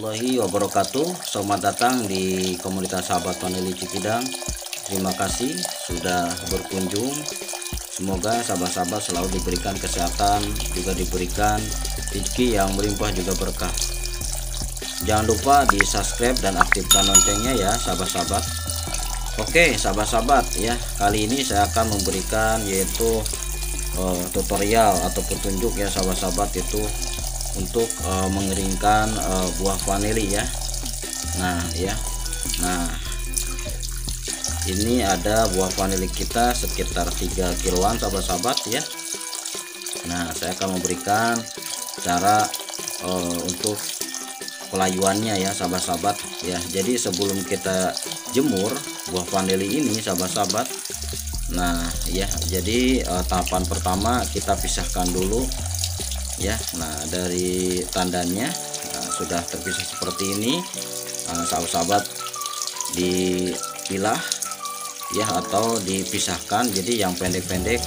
warahmatullahi wabarakatuh. Selamat datang di komunitas sahabat vanili Cikidang. Terima kasih sudah berkunjung. Semoga sahabat-sahabat selalu diberikan kesehatan, juga diberikan rezeki yang melimpah juga berkah. Jangan lupa di subscribe dan aktifkan loncengnya ya sahabat-sahabat. Oke sahabat-sahabat ya, kali ini saya akan memberikan yaitu tutorial atau petunjuk ya sahabat-sahabat itu untuk mengeringkan buah vanili ya. Nah ini ada buah vanili kita sekitar 3 kiloan sahabat-sahabat ya. Nah saya akan memberikan cara untuk pelayuannya ya sahabat-sahabat ya. Jadi sebelum kita jemur buah vanili ini sahabat-sahabat, nah ya, jadi tahapan pertama kita pisahkan dulu ya. Nah dari tandannya sudah terpisah seperti ini, sahabat-sahabat dipilah ya atau dipisahkan, jadi yang pendek-pendek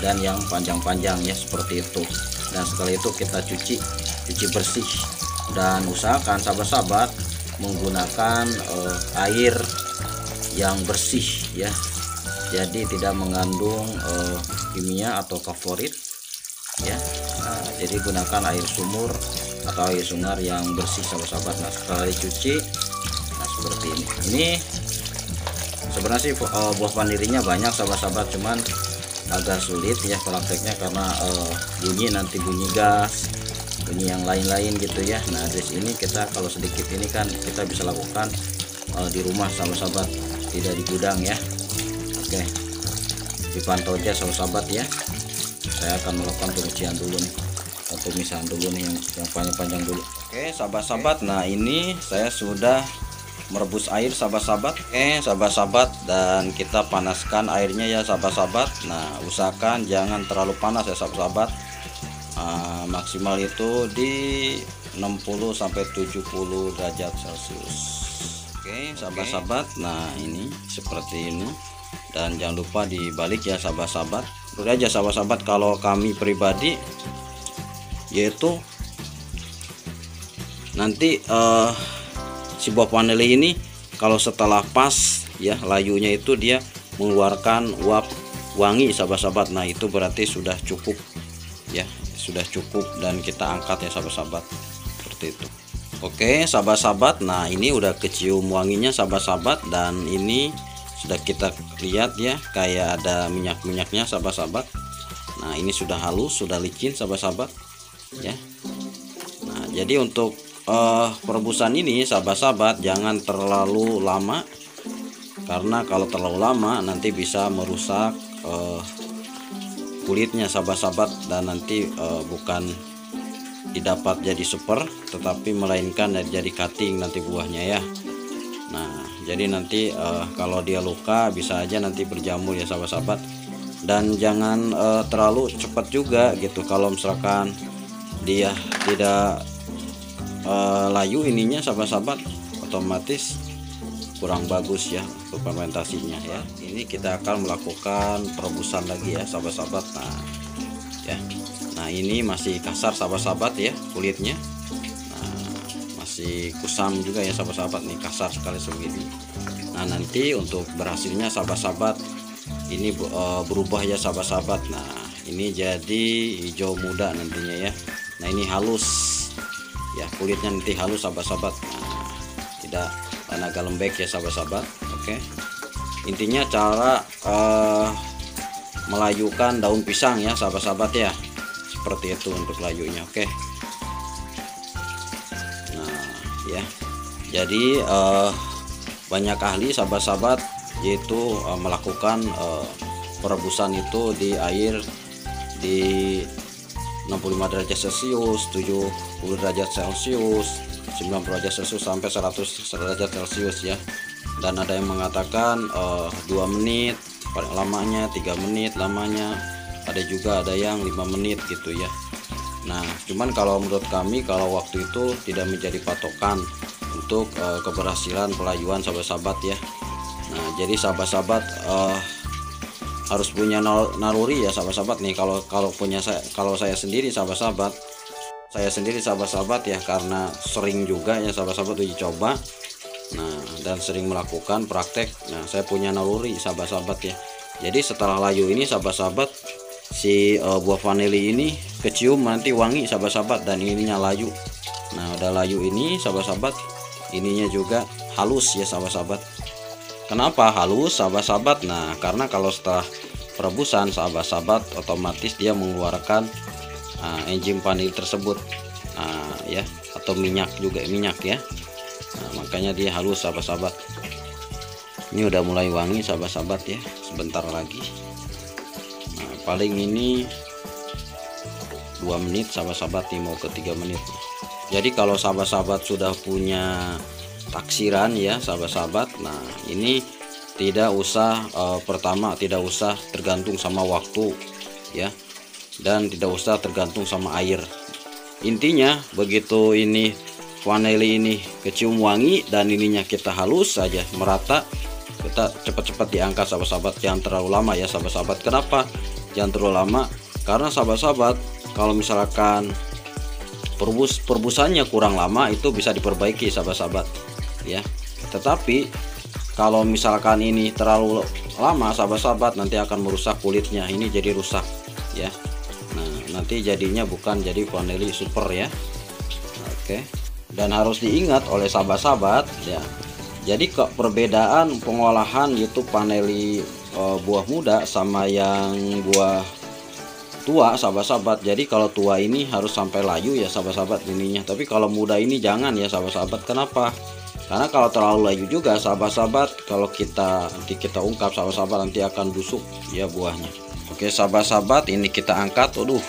dan yang panjang-panjang ya seperti itu. Dan setelah itu kita cuci bersih, dan usahakan sahabat-sahabat menggunakan air yang bersih ya, jadi tidak mengandung kimia atau favorit ya. Nah, jadi gunakan air sumur atau air sungai yang bersih sahabat-sahabat. Nah setelah dicuci, nah seperti ini sebenarnya sih buah vanilinya banyak sahabat-sahabat, cuman agak sulit ya prakteknya karena nanti bunyi gas, bunyi yang lain-lain gitu ya. Nah di sini kita kalau sedikit ini kan kita bisa lakukan di rumah sahabat-sahabat, tidak di gudang ya. Oke, dipantau aja sahabat-sahabat ya. Saya akan melakukan penyucian dulu nih, atau pemisahan dulu nih yang panjang-panjang dulu. Oke sahabat-sahabat, nah ini saya sudah merebus air sahabat-sahabat. Oke sahabat-sahabat, dan kita panaskan airnya ya sahabat-sahabat. Nah usahakan jangan terlalu panas ya sahabat-sahabat. Maksimal itu di 60-70 derajat Celcius. Oke sahabat-sahabat, nah ini seperti ini, dan jangan lupa dibalik ya sahabat-sahabat. Udah aja sahabat-sahabat, kalau kami pribadi yaitu nanti si buah vanili ini kalau setelah pas ya layunya itu dia mengeluarkan uap wangi sahabat-sahabat. Nah itu berarti sudah cukup ya, sudah cukup, dan kita angkat ya sahabat-sahabat seperti itu. Oke sahabat-sahabat, nah ini udah kecium wanginya sahabat-sahabat, dan ini sudah kita lihat ya kayak ada minyak-minyaknya sahabat-sahabat. Nah ini sudah halus, sudah licin sahabat-sahabat ya. Nah jadi untuk perebusan ini sahabat-sahabat jangan terlalu lama, karena kalau terlalu lama nanti bisa merusak kulitnya sahabat-sahabat, dan nanti bukan didapat jadi super, tetapi melainkan jadi cutting nanti buahnya ya. Nah jadi nanti kalau dia luka bisa aja nanti berjamur ya sahabat-sahabat. Dan jangan terlalu cepat juga gitu, kalau misalkan dia tidak layu ininya sahabat-sahabat, otomatis kurang bagus ya untuk fermentasinya ya. Ini kita akan melakukan perebusan lagi ya sahabat-sahabat. Nah ya, nah ini masih kasar sahabat-sahabat ya kulitnya. Masih kusam juga ya sahabat-sahabat, nih kasar sekali sebegini. Nah nanti untuk berhasilnya sahabat-sahabat ini berubah ya sahabat-sahabat. Nah ini jadi hijau muda nantinya ya. Nah ini halus ya, kulitnya nanti halus sahabat-sahabat. Nah tidak agak lembek ya sahabat-sahabat. Oke, intinya cara melayukan daun pisang ya sahabat-sahabat ya, seperti itu untuk layunya. Oke, ya jadi banyak ahli sahabat-sahabat yaitu melakukan perebusan itu di air di 65 derajat Celcius, 70 derajat Celcius, 90 derajat Celcius sampai 100 derajat Celcius ya. Dan ada yang mengatakan 2 menit paling lamanya, 3 menit lamanya, ada juga ada yang 5 menit gitu ya. Nah cuman kalau menurut kami, kalau waktu itu tidak menjadi patokan untuk keberhasilan pelayuan sahabat-sahabat ya. Nah jadi sahabat-sahabat harus punya naluri ya sahabat-sahabat nih. Kalau saya sendiri sahabat-sahabat, Saya sendiri sahabat-sahabat ya, karena sering juga ya sahabat-sahabat uji coba. Nah, dan sering melakukan praktek. Nah, saya punya naluri sahabat-sahabat ya. Jadi setelah layu ini sahabat-sahabat, si buah vanili ini kecium nanti wangi sahabat-sahabat, dan ininya layu. Nah, udah layu ini sahabat-sahabat, ininya juga halus ya sahabat-sahabat. Kenapa halus sahabat-sahabat? Nah, karena kalau setelah perebusan sahabat-sahabat otomatis dia mengeluarkan enzim vanili tersebut ya, atau minyak juga, minyak ya. Nah, makanya dia halus sahabat-sahabat. Ini udah mulai wangi sahabat-sahabat ya, sebentar lagi. Nah, paling ini 2 menit sahabat-sahabat nih, mau ke 3 menit. Jadi kalau sahabat-sahabat sudah punya taksiran ya sahabat-sahabat, nah ini tidak usah pertama tidak usah tergantung sama waktu ya, dan tidak usah tergantung sama air. Intinya begitu ini vanili ini kecium wangi dan ininya kita halus saja merata, kita cepat-cepat diangkat sahabat-sahabat. Jangan terlalu lama ya sahabat-sahabat. Kenapa jangan terlalu lama? Karena sahabat-sahabat kalau misalkan perebusannya kurang lama itu bisa diperbaiki sahabat-sahabat ya. Tetapi kalau misalkan ini terlalu lama sahabat-sahabat, nanti akan merusak kulitnya, ini jadi rusak ya. Nah, nanti jadinya bukan jadi vanili super ya. Oke. Dan harus diingat oleh sahabat-sahabat ya, jadi kok perbedaan pengolahan yaitu vanili buah muda sama yang buah tua sahabat-sahabat. Jadi kalau tua ini harus sampai layu ya sahabat-sahabat ininya, tapi kalau muda ini jangan ya sahabat-sahabat. Kenapa? Karena kalau terlalu layu juga sahabat-sahabat, kalau nanti kita ungkap sahabat-sahabat, nanti akan busuk ya buahnya. Oke sahabat-sahabat, ini kita angkat. Aduh,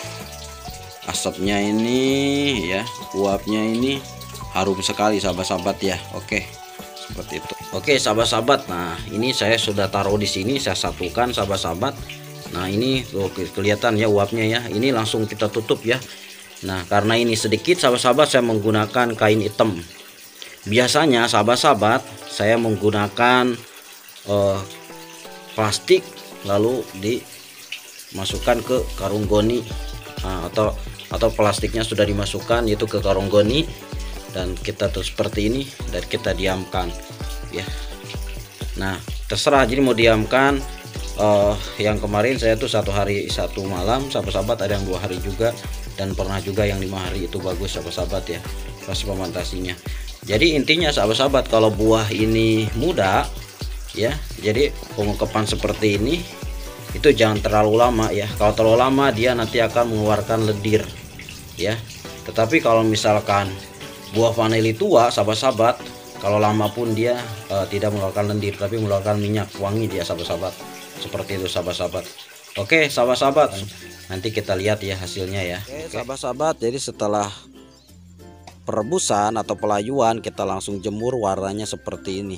asapnya ini ya, uapnya ini harum sekali sahabat-sahabat ya. Oke, seperti itu. Oke sahabat-sahabat, nah ini saya sudah taruh di sini, saya satukan sahabat-sahabat. Nah ini tuh kelihatan ya uapnya ya, ini langsung kita tutup ya. Nah karena ini sedikit sahabat-sahabat, saya menggunakan kain hitam. Biasanya sahabat-sahabat saya menggunakan plastik lalu dimasukkan ke karung goni, atau plastiknya sudah dimasukkan yaitu ke karung goni, dan kita tuh seperti ini dan kita diamkan ya. Nah terserah, jadi mau diamkan yang kemarin saya tuh 1 hari 1 malam sahabat-sahabat, ada yang 2 hari juga, dan pernah juga yang 5 hari. Itu bagus sahabat-sahabat ya proses pemantasinya. Jadi intinya sahabat-sahabat, kalau buah ini muda ya, jadi pengungkapan seperti ini itu jangan terlalu lama ya. Kalau terlalu lama dia nanti akan mengeluarkan lendir ya. Tetapi kalau misalkan buah vanili tua sahabat-sahabat, kalau lama pun dia tidak mengeluarkan lendir, tapi mengeluarkan minyak wangi dia sahabat-sahabat. Seperti itu sahabat-sahabat. Oke sahabat-sahabat, nanti kita lihat ya hasilnya ya. Oke sahabat-sahabat, jadi setelah perebusan atau pelayuan kita langsung jemur, warnanya seperti ini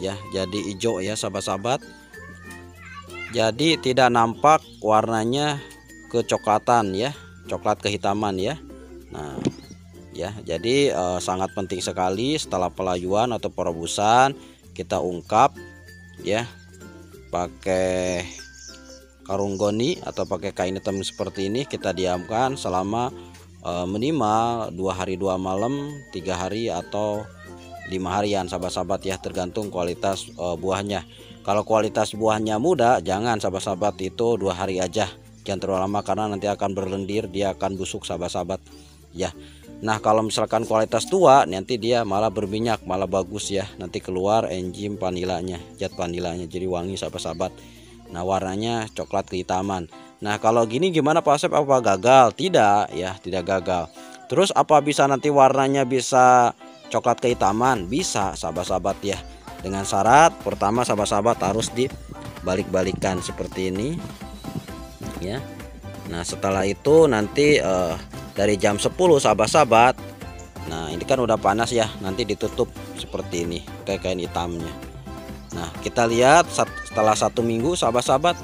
ya, jadi hijau ya sahabat-sahabat. Jadi tidak nampak warnanya kecoklatan ya, coklat kehitaman ya. Nah ya, jadi sangat penting sekali setelah pelayuan atau perebusan kita ungkap ya, pakai karung goni atau pakai kain hitam seperti ini. Kita diamkan selama minimal 2 hari 2 malam, 3 hari atau 5 harian sahabat-sahabat ya, tergantung kualitas buahnya. Kalau kualitas buahnya muda, jangan sahabat-sahabat, itu 2 hari aja, jangan terlalu lama karena nanti akan berlendir, dia akan busuk sahabat-sahabat ya. Nah kalau misalkan kualitas tua, nanti dia malah berminyak, malah bagus ya, nanti keluar enzim vanilanya, zat vanilanya, jadi wangi sahabat-sahabat. Nah warnanya coklat kehitaman. Nah kalau gini gimana Pak Asep, apa gagal? Tidak ya, tidak gagal. Terus apa bisa nanti warnanya bisa coklat kehitaman? Bisa sahabat-sahabat ya, dengan syarat pertama sahabat-sahabat harus dibalik-balikan seperti ini ya. Nah setelah itu nanti dari jam 10 sahabat-sahabat, nah ini kan udah panas ya, nanti ditutup seperti ini pakai kain hitamnya. Nah kita lihat setelah 1 minggu sahabat-sahabat,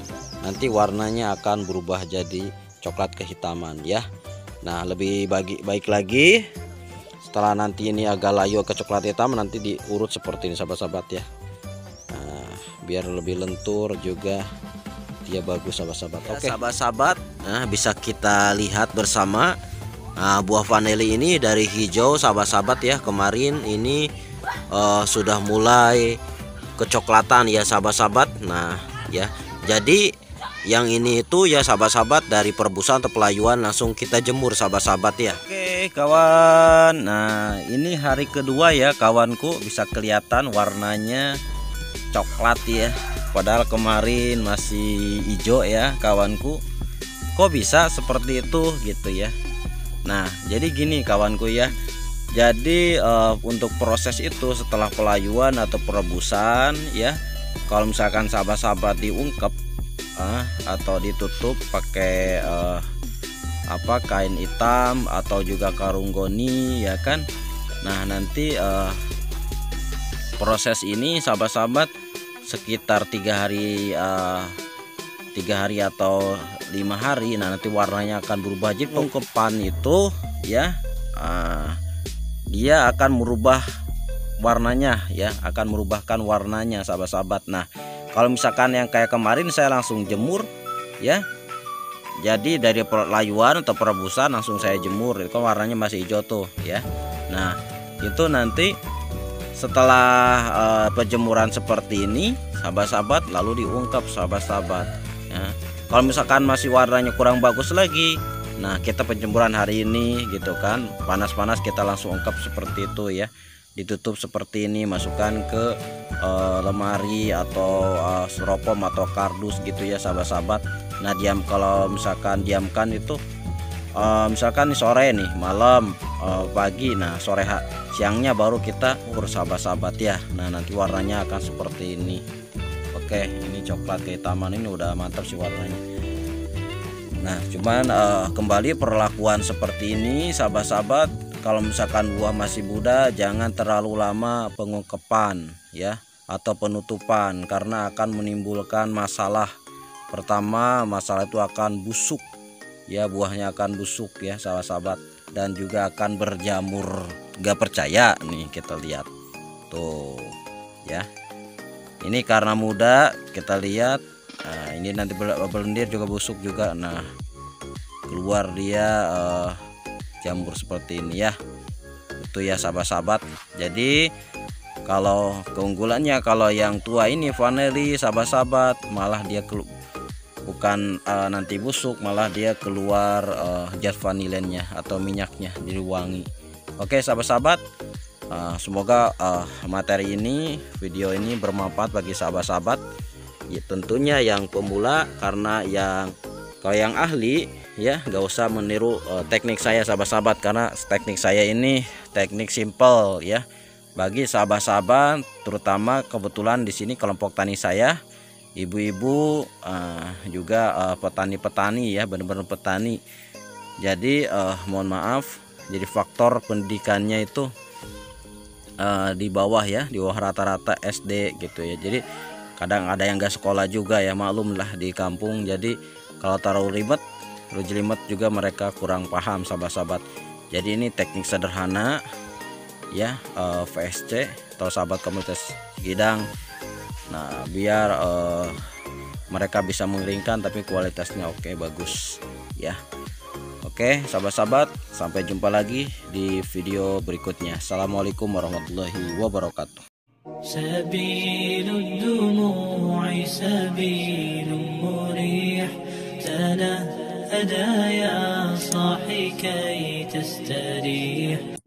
nanti warnanya akan berubah jadi coklat kehitaman ya. Nah lebih baik lagi setelah nanti ini agak layu ke coklat hitam, nanti diurut seperti ini sahabat-sahabat ya. Nah biar lebih lentur juga, dia bagus sahabat-sabat. Oke sahabat-sahabat, nah bisa kita lihat bersama. Nah, buah vanili ini dari hijau sahabat-sahabat ya, kemarin ini sudah mulai kecoklatan ya sahabat-sahabat. Nah ya, jadi yang ini itu ya sahabat-sahabat dari perebusan atau pelayuan langsung kita jemur sahabat-sahabat ya. Oke kawan, nah ini hari kedua ya kawanku, bisa kelihatan warnanya coklat ya, padahal kemarin masih hijau ya kawanku. Kok bisa seperti itu gitu ya. Nah jadi gini kawanku ya, jadi untuk proses itu setelah pelayuan atau perebusan ya, kalau misalkan sahabat-sahabat diungkep atau ditutup pakai kain hitam atau juga karung goni ya kan. Nah nanti proses ini sahabat-sahabat sekitar 3 hari atau 5 hari. Nah nanti warnanya akan berubah. Jadi pengungkepan itu ya dia akan merubah warnanya ya, akan merubahkan warnanya sahabat-sahabat. Nah kalau misalkan yang kayak kemarin saya langsung jemur ya, jadi dari pelayuan atau perebusan langsung saya jemur, itu kan warnanya masih hijau tuh ya. Nah itu nanti setelah penjemuran seperti ini sahabat-sahabat lalu diungkap sahabat-sahabat ya. Kalau misalkan masih warnanya kurang bagus lagi, nah kita penjemuran hari ini gitu kan, panas-panas kita langsung ungkap seperti itu ya, ditutup seperti ini, masukkan ke lemari atau styrofoam atau kardus gitu ya sahabat-sahabat. Nah kalau misalkan diamkan itu misalkan sore nih, malam, pagi, nah siangnya baru kita ukur sahabat-sahabat ya. Nah nanti warnanya akan seperti ini. Oke, ini coklat kehitaman, ini udah mantap sih warnanya. Nah cuman kembali perlakuan seperti ini sahabat-sahabat, kalau misalkan buah masih muda jangan terlalu lama pengungkepan ya atau penutupan, karena akan menimbulkan masalah. Pertama, masalah itu akan busuk ya, buahnya akan busuk ya sahabat-sahabat, dan juga akan berjamur. Gak percaya nih kita lihat tuh ya, ini karena muda kita lihat. Nah ini nanti berlendir juga busuk juga. Nah keluar dia jamur seperti ini ya, itu ya sahabat-sahabat. Jadi kalau keunggulannya, kalau yang tua ini vanili sahabat-sahabat, malah dia bukan nanti busuk, malah dia keluar zat vanilennya atau minyaknya, jadi wangi. Oke sahabat-sahabat, semoga materi ini, video ini bermanfaat bagi sahabat-sahabat ya, tentunya yang pemula, karena kalau yang ahli ya gak usah meniru teknik saya sahabat-sahabat, karena teknik saya ini teknik simple ya. Bagi sahabat-sahabat, terutama kebetulan di sini kelompok tani saya ibu-ibu juga petani-petani ya, benar-benar petani. Jadi mohon maaf, jadi faktor pendidikannya itu di bawah ya, di bawah rata-rata SD gitu ya. Jadi kadang ada yang gak sekolah juga ya, maklum lah di kampung. Jadi kalau taruh jelimet juga mereka kurang paham sahabat-sahabat. Jadi ini teknik sederhana ya, VSC atau sahabat komunitas Gidang. Nah biar mereka bisa mengeringkan tapi kualitasnya oke, bagus ya. Oke sahabat-sahabat, sampai jumpa lagi di video berikutnya. Assalamualaikum warahmatullahi wabarakatuh. سبيل الدموع سبيل مريح تنهدى يا صاحي كي تستريح.